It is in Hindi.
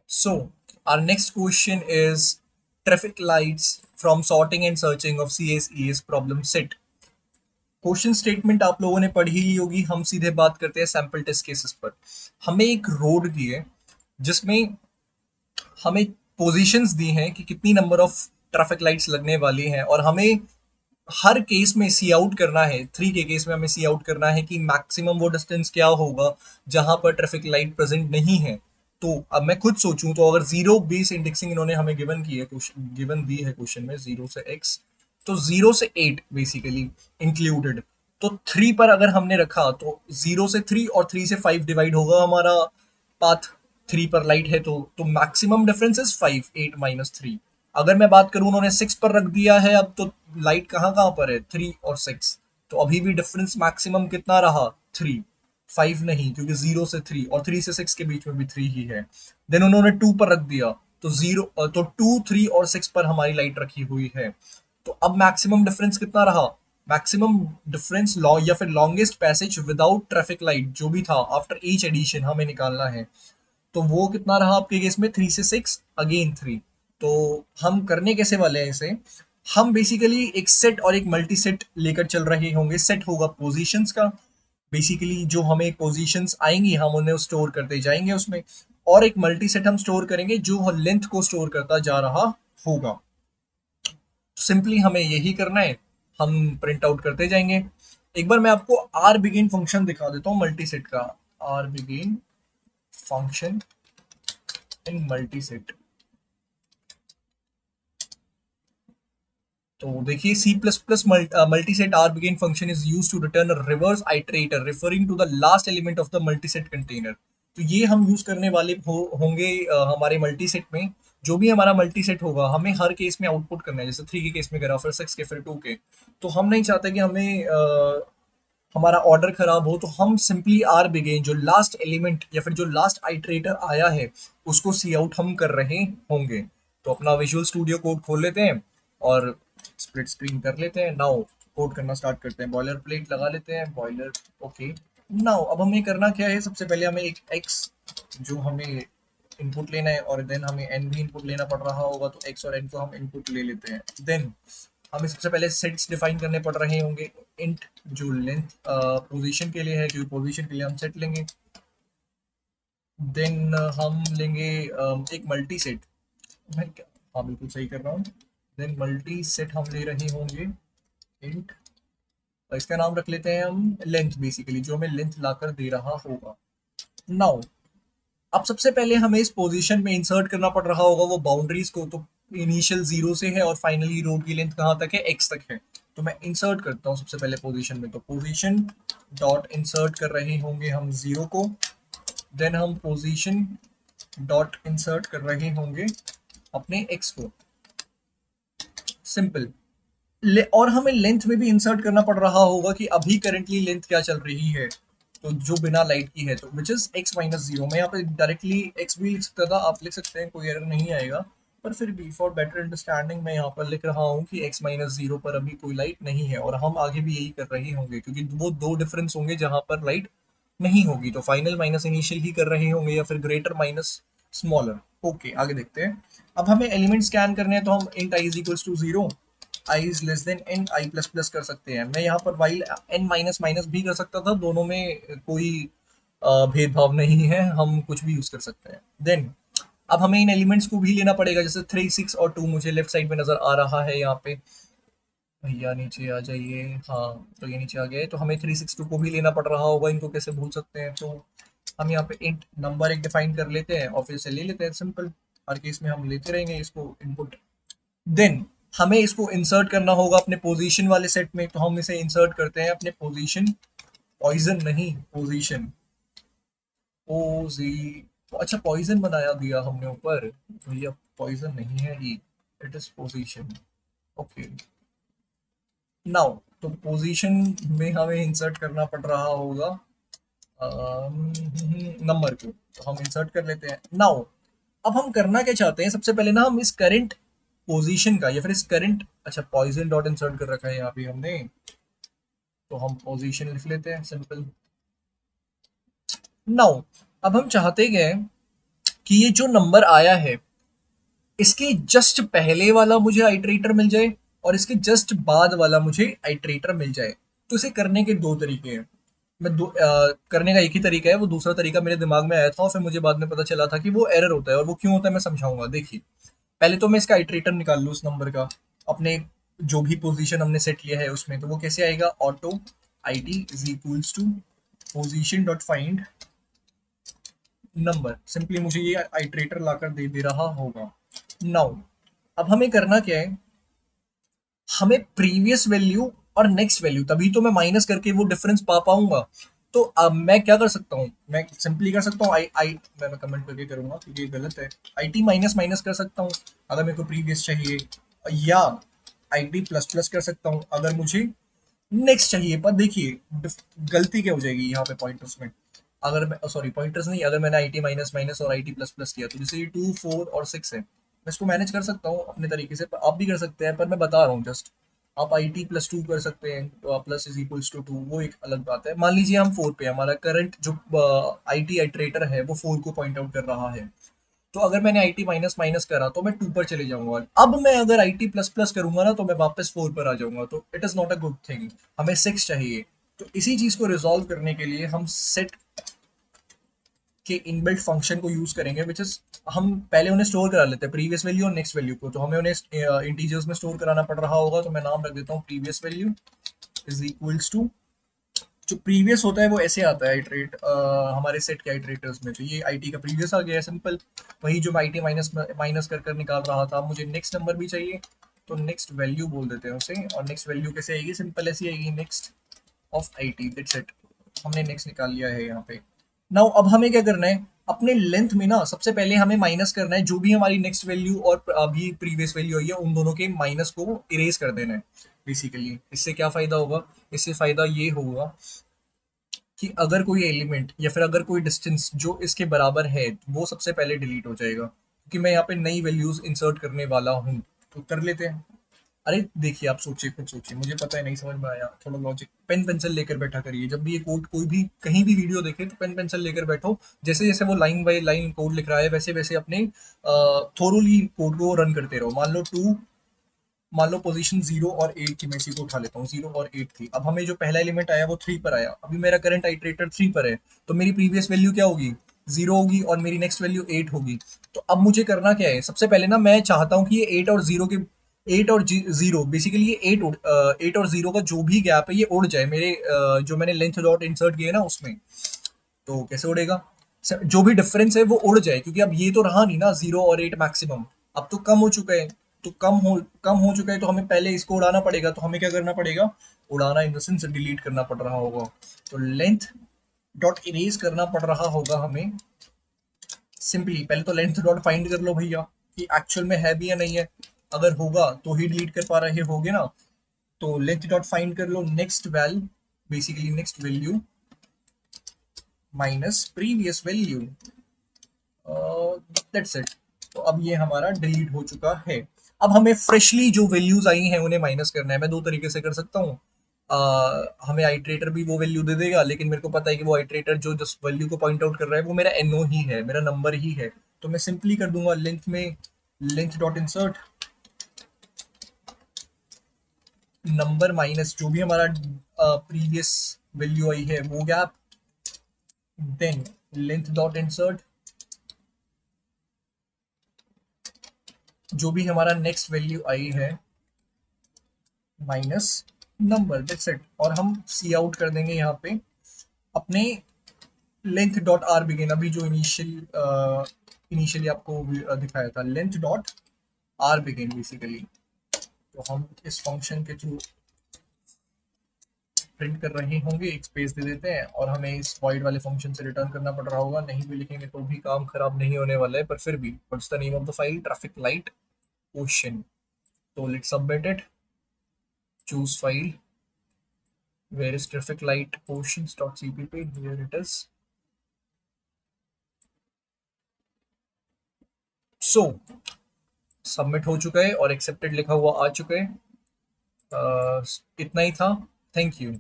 So, our next question is traffic lights from sorting and searching of CSES problem set. Question statement आप लोगों ने पढ़ी ही होगी। हम सीधे बात करते हैं सैंपल टेस्ट केसेस पर। हमें एक रोड दी है जिसमें हमें पोजीशंस दी हैं कि कितनी नंबर ऑफ ट्रैफिक लाइट्स लगने वाली हैं, और हमें हर केस में सी आउट करना है। थ्री के केस में हमें सी आउट करना है कि मैक्सिमम वो डिस्टेंस क्या होगा जहां पर ट्रैफिक लाइट प्रेजेंट नहीं है। तो अब मैं खुद सोचूं तो अगर जीरो बेस इंडेक्सिंग इन्होंने हमें गिवन की है, गिवन दी है क्वेश्चन में, जीरो से एक्स, तो जीरो से एट बेसिकली इंक्लूडेड। तो थ्री पर अगर हमने रखा तो जीरो से थ्री और थ्री से फाइव डिवाइड होगा हमारा पाथ। थ्री पर लाइट है तो maximum difference is five, eight minus three. अगर मैं बात करूं उन्होंने सिक्स पर रख दिया है अब, तो लाइट कहाँ कहाँ पर है, थ्री और सिक्स। तो अभी भी डिफरेंस मैक्सिमम कितना रहा, थ्री, फाइव नहीं, क्योंकि जीरो से थ्री और थ्री से सिक्स के बीच में भी थ्री ही है। देन उन्होंने टू पर रख दिया, तो जीरो तो टू, थ्री और सिक्स पर हमारी लाइट रखी हुई है। तो अब मैक्सिमम डिफरेंस कितना रहा, मैक्सिमम डिफरेंस लॉ या फिर longest passage without traffic light जो भी था आफ्टर ईच एडिशन हमें निकालना है। तो वो कितना रहा आपके केस में, थ्री से सिक्स, अगेन थ्री। तो हम करने कैसे वाले हैं इसे, हम बेसिकली एक सेट और एक मल्टी सेट लेकर चल रहे होंगे। सेट होगा पोजीशंस का, बेसिकली जो हमें पोजीशंस आएंगी हम उन्हें स्टोर करते जाएंगे उसमें, और एक मल्टी सेट हम स्टोर करेंगे जो लेंथ को स्टोर करता जा रहा होगा। सिंपली हमें यही करना है, हम प्रिंट आउट करते जाएंगे। एक बार मैं आपको आर बिगिन फंक्शन दिखा देता हूँ मल्टी सेट का। R begin function in multiset. तो देखिए, C plus plus multiset R begin function is use to return a reverse iterator referring to the last element of the multiset container. तो ये हम यूज करने वाले होंगे हमारे मल्टीसेट में। जो भी हमारा मल्टीसेट होगा हमें हर केस में आउटपुट करना है, जैसे थ्री के केस में करा, फिर सिक्स के, फिर टू के। तो हम नहीं चाहते कि हमें हमारा ऑर्डर खराब हो, तो हम सिंपली आर बिगिन जो लास्ट एलिमेंट या फिर जो लास्ट आइटरेटर आया है उसको सी आउट हम कर रहे होंगे। तो अपना विजुअल स्टूडियो कोड खोल लेते हैं और स्प्लिट स्क्रीन कर लेते हैं। नाउ कोड करना स्टार्ट करते हैं, बॉयलर प्लेट लगा लेते हैं, बॉयलर। ओके, नाउ अब हमें करना क्या है, सबसे पहले हमें एक एक्स जो हमें इनपुट लेना है, और देन हमें एन भी इनपुट लेना पड़ रहा होगा, तो एक्स और एन को हम इनपुट ले लेते हैं। देन हमें सबसे पहले सेट्स डिफाइन करने पड़ रहे होंगे। इंट जो लेंथ पोजीशन के लिए है, क्योंकि पोजीशन के लिए हम सेट लेंगे। देन हम लेंगे एक मल्टी सेट। मैं क्या, हाँ बिल्कुल सही कर रहा हूँ। देन मल्टी सेट हम ले रहे होंगे इंट, इसका नाम रख लेते हैं हम लेंथ, बेसिकली जो हमें लेंथ लाकर दे रहा होगा। नाउ अब सबसे पहले हमें इस पोजीशन में इंसर्ट करना पड़ रहा होगा वो बाउंड्रीज को। तो इनिशियल जीरो से है और फाइनली रोड की लेंथ कहाँ तक है, एक्स तक है। तो मैं इंसर्ट करता हूँ सबसे पहले पोजीशन में, तो पोजीशन डॉट इंसर्ट कर रहे होंगे हम जीरो को। देन हम पोजीशन डॉट इंसर्ट कर रहे होंगे अपने एक्स को। सिंपल। और हमें लेंथ में भी इंसर्ट करना पड़ रहा होगा कि अभी करेंटली लेंथ क्या चल रही है, तो जो बिना लाइट की है, तो which is x minus zero. मैं यहाँ पे डायरेक्टली एक्स भी लिख सकता था, आप लिख सकते हैं, कोई एरर नहीं आएगा। पर फिर भी फॉर बेटर अंडरस्टैंडिंग मैं यहाँ पर लिख रहा हूँ कि एक्स माइनस जीरो पर अभी कोई लाइट नहीं है, और हम आगे भी यही कर रहे होंगे क्योंकि वो दो डिफरेंस होंगे जहां पर लाइट नहीं होगी। तो फाइनल माइनस इनिशियल ही कर रहे होंगे या फिर ग्रेटर माइनस स्मॉलर। ओके, आगे देखते हैं। अब हमें एलिमेंट स्कैन करने हैं, तो हम int i is equals to zero, i is less than n i plus plus कर सकते हैं। मैं यहाँ पर वाइल एन माइनस माइनस भी कर सकता था, दोनों में कोई भेदभाव नहीं है, हम कुछ भी यूज कर सकते हैं। देन अब हमें इन एलिमेंट्स को भी लेना पड़ेगा, जैसे थ्री, सिक्स और टू मुझे लेफ्ट साइड में नजर आ रहा है यहाँ पे। भैया नीचे आ जाइए, हाँ। तो ये नीचे आ गया है, तो हमें थ्री सिक्स टू को भी लेना पड़ रहा होगा, इनको कैसे भूल सकते हैं। तो हम यहाँ पे इंट नंबर एक डिफाइन कर लेते हैं और फिर से ले लेते हैं, सिंपल। हर केस में हम लेते रहेंगे इसको इनपुट। देन हमें इसको इंसर्ट करना होगा अपने पोजीशन वाले सेट में, तो हम इसे इंसर्ट करते हैं अपने पोजीशन, पॉइजन नहीं, पोजीशन, पोजी, अच्छा पॉइजन बनाया दिया हमने ऊपर, भैया पॉइजन नहीं है ये, it is position. Okay, now तो पोजीशन में हमें इंसर्ट करना पड़ रहा होगा नंबर को, तो हम इंसर्ट कर लेते हैं। नाउ अब हम करना क्या चाहते हैं, सबसे पहले ना हम इस करंट पोजीशन का या फिर इस करंट, अच्छा पॉइजन डॉट इंसर्ट कर रखा है यहाँ पे हमने, तो हम पोजीशन लिख लेते हैं, सिंपल। नाउ अब हम चाहते क्या हैं, कि ये जो नंबर आया है इसके जस्ट पहले वाला मुझे आइटरेटर मिल जाए और इसके जस्ट बाद वाला मुझे आइटरेटर मिल जाए। तो इसे करने के दो तरीके हैं। करने का एक ही तरीका है, वो दूसरा तरीका मेरे दिमाग में आया था और फिर मुझे बाद में पता चला था कि वो एरर होता है, और वो क्यों होता है मैं समझाऊंगा। देखिए, पहले तो मैं इसका आइटरेटर निकाल लूँ उस नंबर का, अपने जो भी पोजीशन हमने सेट लिया है उसमें। तो वो कैसे आएगा, auto I T is equals to position dot find number. Simply मुझे ये आइटरेटर लाकर दे दे रहा होगा। नाउ अब हमें करना क्या है, हमें प्रीवियस वैल्यू और नेक्स्ट वैल्यू, तभी तो मैं माइनस करके वो डिफरेंस पा पाऊंगा। तो अब मैं क्या कर सकता हूँ, मैं सिंपली कर सकता हूँ आई आई मैं कमेंट करके करूंगा क्योंकि ये गलत है। आई टी माइनस माइनस कर सकता हूँ अगर मेरे को प्रीवियस चाहिए, या आई टी प्लस प्लस कर सकता हूँ अगर मुझे नेक्स्ट चाहिए। पर देखिए गलती क्या हो जाएगी यहाँ पे पॉइंटर्स में, अगर मैं सॉरी पॉइंटर्स नहीं, अगर मैंने आई टी माइनस माइनस और आई टी प्लस प्लस किया तो जैसे ये 2 4 और 6 है, मैं इसको मैनेज कर सकता हूँ अपने तरीके से। पर आप भी कर सकते हैं, पर मैं बता रहा हूँ जस्ट। आप आई टी प्लस टू कर सकते हैं, प्लस इज इक्वल्स टू 2, वो एक अलग बात है। मान लीजिए हम 4 पे, हमारा करंट जो आई टी आइटरेटर है वो 4 को पॉइंट आउट कर रहा है। तो अगर मैंने आई टी माइनस माइनस करा तो मैं 2 पर चले जाऊंगा। अब मैं अगर आई टी प्लस प्लस करूंगा ना तो मैं वापस 4 पर आ जाऊंगा। तो it is not a good thing, हमें 6 चाहिए। तो इसी चीज को रिजॉल्व करने के लिए हम सेट के इनबिल्ट फंक्शन को यूज करेंगे, विच इज हम पहले उन्हें स्टोर करा लेते हैं प्रीवियस वैल्यू और नेक्स्ट वैल्यू को। तो हमें उन्हें इंटीजर्स में स्टोर कराना पड़ रहा होगा, तो मैं नाम रख देता हूँ previous value is equals to, जो प्रीवियस होता है वो ऐसे आता है आइटरेट हमारे सेट के आइटरेटर्स में। तो ये आईटी का प्रीवियस आ गया है सिंपल, वही जो मैं आईटी माइनस माइनस कर कर निकाल रहा था। मुझे नेक्स्ट नंबर भी चाहिए, तो नेक्स्ट वैल्यू बोल देते हैं उसे। और नेक्स्ट वैल्यू कैसे आएगी, सिंपल ऐसी आएगी, next of I T, that's it. हमने नेक्स्ट निकाल लिया है यहाँ पे। नाउ अब हमें क्या करना है, अपने लेंथ में ना सबसे पहले हमें माइनस करना है जो भी हमारी नेक्स्ट वैल्यू और अभी प्रीवियस वैल्यू आई है, उन दोनों के माइनस को इरेज कर देना है बेसिकली। इससे क्या फायदा होगा, इससे फायदा ये होगा कि अगर कोई एलिमेंट या फिर अगर कोई डिस्टेंस जो इसके बराबर है वो सबसे पहले डिलीट हो जाएगा, क्योंकि मैं यहाँ पे नई वैल्यूज इंसर्ट करने वाला हूँ। तो कर लेते हैं। अरे देखिए, आप सोचिए, खुद सोचिए, मुझे पता है नहीं समझ में आया, थोड़ा लॉजिक, पेन पेंसिल लेकर बैठा करिए। जब भी ये कोड कोई भी कहीं भी वीडियो देखे तो पेन पेंसिल लेकर बैठो। जैसे जैसे वो लाइन बाय लाइन कोड लिख रहा है वैसे वैसे अपने थोरोली कोड को रन करते रहो। मान लो पोजीशन 0 और 8 थी, मैं इसी को उठा लेता हूँ, 0 और 8 थी। अब हमें जो पहला एलिमेंट आया वो 3 पर आया, अभी मेरा करंट आइटरेटर 3 पर है। तो मेरी प्रीवियस वैल्यू क्या होगी, 0 होगी, और मेरी नेक्स्ट वैल्यू 8 होगी। तो अब मुझे करना क्या है, सबसे पहले ना मैं चाहता हूँ कि ये 8 और 0 बेसिकली ये 8 और 0 का जो भी गैप है ये उड़ जाए मेरे जो मैंने लेंथ डॉट इंसर्ट किया है ना उसमें। तो कैसे उड़ेगा, जो भी डिफरेंस है वो उड़ जाए, क्योंकि अब ये तो रहा नहीं ना 0 और 8 मैक्सिमम, अब तो कम हो चुका है। तो कम हो चुका है, तो हमें पहले इसको उड़ाना पड़ेगा। तो हमें क्या करना पड़ेगा, उड़ाना इन द सेंस डिलीट करना पड़ रहा होगा। तो लेंथ डॉट इरेज करना पड़ रहा होगा हमें। सिंपली पहले तो लेंथ डॉट फाइंड कर लो भैया कि एक्चुअल में है भी या नहीं है। अगर होगा तो ही डिलीट कर पा रहे होगे ना। तो लेंथ डॉट फाइंड कर लो next value, basically next value minus previous value, that's it. तो अब ये हमारा डिलीट हो चुका है। अब हमें फ्रेशली जो वैल्यूज आई हैं उन्हें माइनस करना है। मैं दो तरीके से कर सकता हूँ। हमें आइटरेटर भी वो वैल्यू दे देगा, लेकिन मेरे को पता है कि वो आइटरेटर जो जिस वैल्यू को पॉइंट आउट कर रहा है वो मेरा एनओ ही है, मेरा नंबर ही है। तो मैं सिंपली कर दूंगा लेंथ में length dot insert number minus जो भी हमारा प्रीवियस वैल्यू आई है वो gap, then length dot insert जो भी हमारा नेक्स्ट वैल्यू आई है माइनस नंबर, दैट्स इट। और हम सी आउट कर देंगे यहाँ पे अपने लेंथ डॉट आर बिगिन, अभी जो इनिशियली आपको दिखाया था, length dot are begin basically. तो हम इस फंक्शन के थ्रू प्रिंट कर रहे होंगे, एक स्पेस दे देते हैं, और हमें इस void वाले फंक्शन से रिटर्न करना पड़ रहा होगा। नहीं भी लिखेंगे तो भी काम खराब नहीं होने वाला है, पर फिर भी what's the name of the file, traffic light question. तो let's submit it, choose file, where is traffic light oceans.cpp, here it is। So submit हो चुका है और एक्सेप्टेड लिखा हुआ आ चुका है। इतना ही था। Thank you.